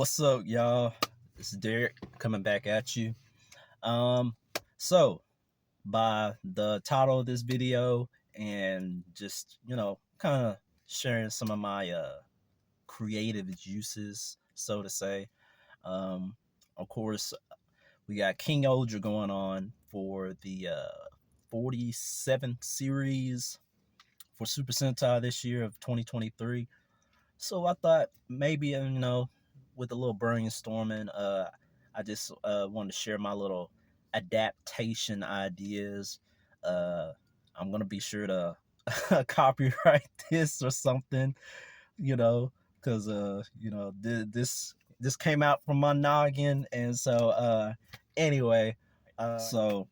What's up, y'all? This is Derek coming back at you. Um, so by the title of this video and just kind of sharing some of my creative juices, so to say. Of course, we got King-Ohger going on for the 47th series for Super Sentai this year of 2023. So I thought maybe with a little brainstorming, I just wanted to share my little adaptation ideas. Uh, I'm gonna be sure to copyright this or something, you know, because this came out from my noggin, and so anyway, so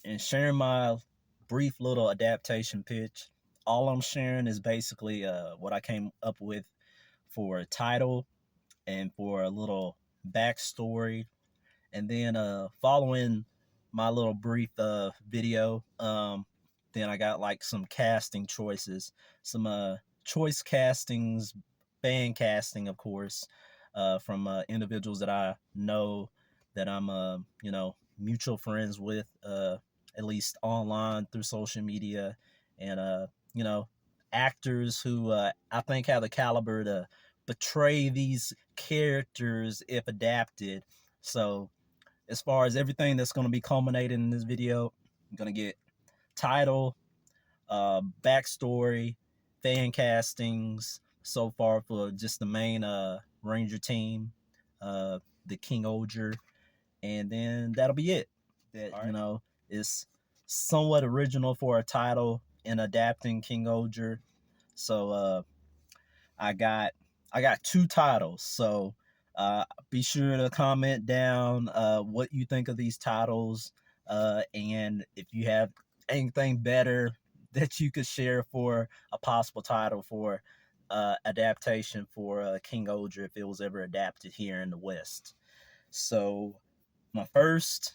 in sharing my brief little adaptation pitch, all I'm sharing is basically what I came up with for a title and for a little backstory. And then following my little brief video, then I got like some casting choices, some choice castings, fan casting, of course, from individuals that I know, that I'm mutual friends with, at least online through social media, and actors who I think have the caliber to portray these characters if adapted. So as far as everything that's going to be culminated in this video, I'm going to get title, backstory, fan castings so far for just the main Ranger team, the King-Ohger, and then that'll be it. That is somewhat original for a title in adapting King-Ohger. So I got two titles. So be sure to comment down what you think of these titles, and if you have anything better that you could share for a possible title for adaptation for King-Ohger if it was ever adapted here in the West. So my first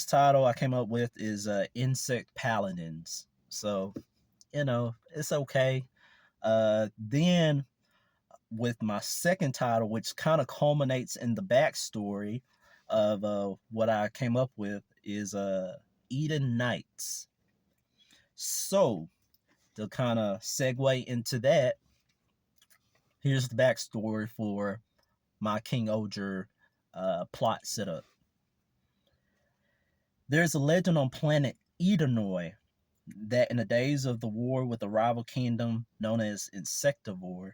title I came up with is Insect Paladins. So it's okay. Then with my second title, which kind of culminates in the backstory of what I came up with, is Eden Knights. So to kind of segue into that, here's the backstory for my King-Ohger plot setup. There's a legend on planet Edenoi that in the days of the war with the rival kingdom known as Insectivore,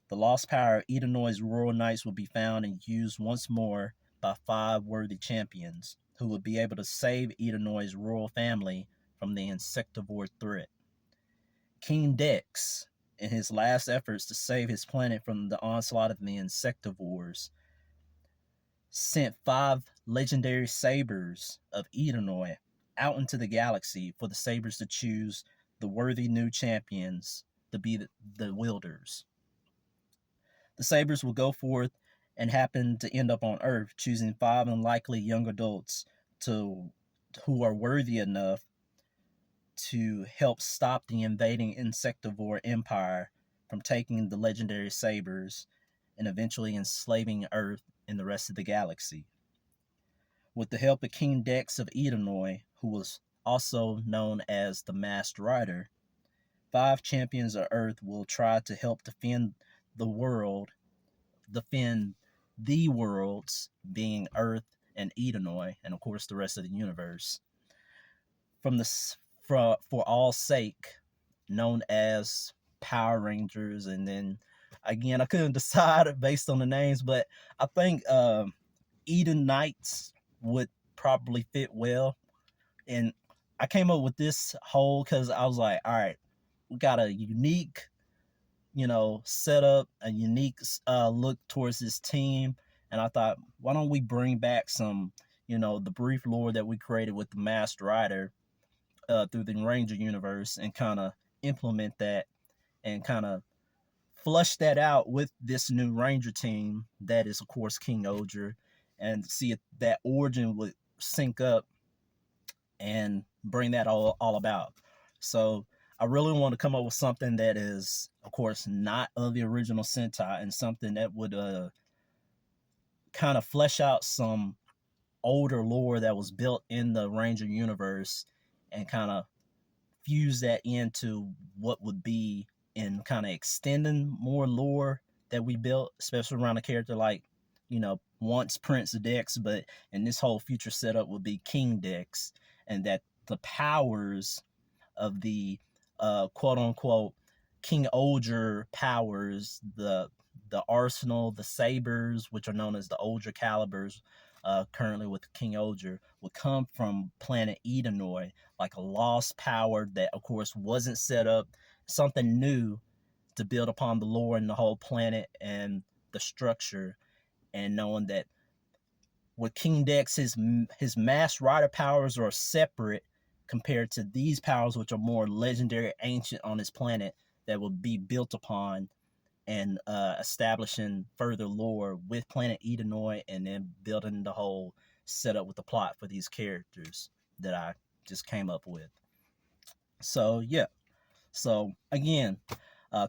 the lost power of Edenoi's royal knights will be found and used once more by 5 worthy champions who will be able to save Edenoi's royal family from the Insectivore threat. King Dex, in his last efforts to save his planet from the onslaught of the Insectivores, sent 5 legendary sabers of Edenoi out into the galaxy for the sabers to choose the worthy new champions to be the wielders. The sabers will go forth and happen to end up on Earth, choosing 5 unlikely young adults who are worthy enough to help stop the invading Insectivore Empire from taking the legendary sabers and eventually enslaving Earth and the rest of the galaxy. With the help of King Dex of Edenoi, who was also known as the Masked Rider, 5 champions of Earth will try to help defend the worlds, being Earth and Edenoi, and of course the rest of the universe, for all sake, known as Power Rangers. And then again, I couldn't decide based on the names, but I think Eden Knights would probably fit well. And I came up with this whole because I was like, all right, we got a unique setup, a unique look towards this team. And I thought, why don't we bring back some, the brief lore that we created with the Masked Rider through the Ranger universe, and kind of implement that and kind of flush that out with this new Ranger team that is, of course, King-Ohger, and see if that origin would sync up and bring that all about. So I really want to come up with something that is, of course, not of the original Sentai, and something that would kind of flesh out some older lore that was built in the Ranger universe, and kind of fuse that into what would be in kind of extending more lore that we built, especially around a character like, once Prince Dex, but in this whole future setup would be King Dex, and that the powers of the quote unquote King-Ohger powers, the arsenal, the sabers, which are known as the Ohger calibers, currently with King-Ohger, would come from planet Edenoi, like a lost power that, of course, wasn't set up, something new to build upon the lore and the whole planet and the structure, and knowing that with King Dex, his mass rider powers are separate compared to these powers, which are more legendary, ancient on his planet, that will be built upon and establishing further lore with planet Edenoi, and then building the whole setup with the plot for these characters that I just came up with. So yeah. So again,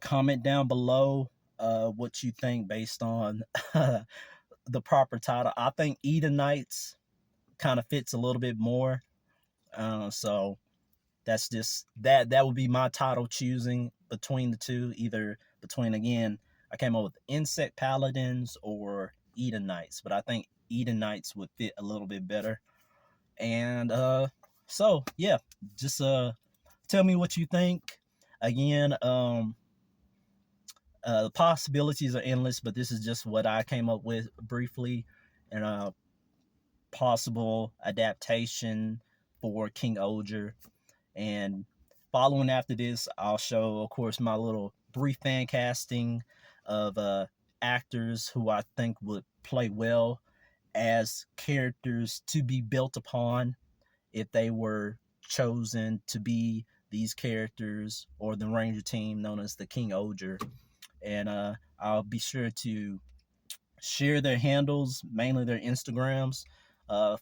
comment down below what you think based on the proper title. I think Edenites kind of fits a little bit more. So that's just that would be my title choosing between the two, either between, again, I came up with Insect Paladins or Edenites, but I think Edenites would fit a little bit better. And so yeah, just tell me what you think. Again, the possibilities are endless, but this is just what I came up with briefly, and possible adaptation for King-Ohger. And following after this, I'll show, of course, my little brief fan casting of actors who I think would play well as characters to be built upon if they were chosen to be these characters, or the Ranger team known as the King-Ohger. And I'll be sure to share their handles, mainly their Instagrams.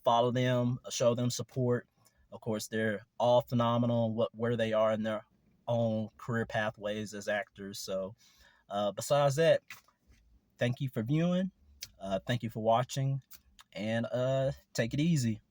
Follow them, show them support. Of course, they're all phenomenal where they are in their own career pathways as actors. So, besides that, thank you for viewing. Thank you for watching, and take it easy.